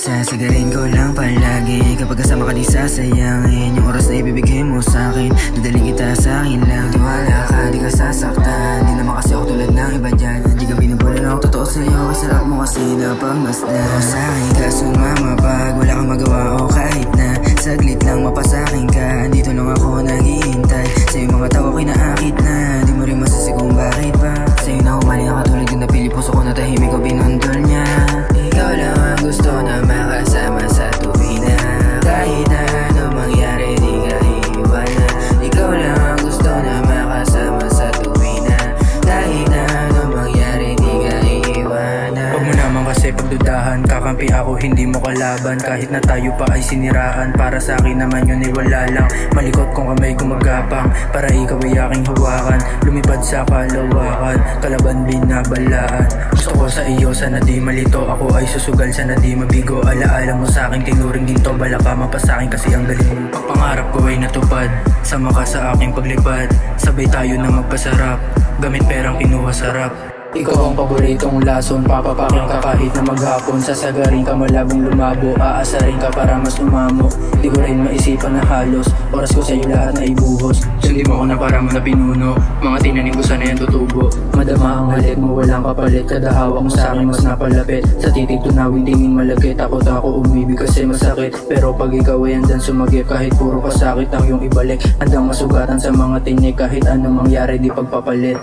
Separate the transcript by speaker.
Speaker 1: Sasagarin ko lang palagi kapag kasama ka di sasayangin yung oras na ibibigay mo sa'kin. Dadaling kita sa'kin lang. Tiwala ka, di ka sasaktan. Di naman kasi ako tulad ng iba dyan. Di ka binubulan ako, totoo sa'yo. Ay sarap mo kasi napagmasdan. O sa'kin ka sumama pag wala kang magawa o kahit na saglit lang mapasakin ka. Dito lang ako naghihintay. Sa'yo mga tao ko'y naakit na. Di mo rin masasi kung bakit ba. Sa'yo na umali na katulad yung napili puso ko na tahimik ko binundol niya. Ikaw lang ang gusto na makasama sa tuwina. Kahit na ano mangyari di ka iiwanan. Ikaw lang ang gusto na makasama sa tuwina. Kahit na ano mangyari di ka iiwanan.
Speaker 2: Huwag mo naman kasi pagdudahan, kakampi ako hindi mo kalaban. Kahit na tayo pa ay siniraan, para sa akin naman yun ay wala lang. Malikot kong kamay gumagapang, para ikaw ay aking hawakan. Lumipad sa kalawakan, kalaban binabalaan. Gusto ko sa iyo, sana di malito. Ako ay susugal, sana di mabigo. Alaala mo sa akin, tinuring ginto. Bala ka mapasakin kasi ang galing mo. Pagpangarap ko ay natupad, sama ka sa aking paglipad. Sabay tayo na magpasarap, gamit perang kinuha sarap. Ikaw ang paboritong lason, papapakin ka kahit na maghapon. Sasagarin ka malabong lumabo, aasarin ka para mas umamo. Di ko rin maisipan na halos, oras ko sa'yo lahat na ibuhos. Sundin mo ko na para mo na pinuno, mga tinanim ko sana yan tutubo. Madama ang halit mo, walang kapalit. Kada hawak mo sa'kin mas napalapit. Sa titig tunawin tingin malagkit. Takot ako umibig kasi masakit, pero pag ikaw ay andyan sumagip. Kahit puro kasakit ang iyong ibalik, handang masugatan sa mga tinik. Kahit anong mangyari di pagpapalit.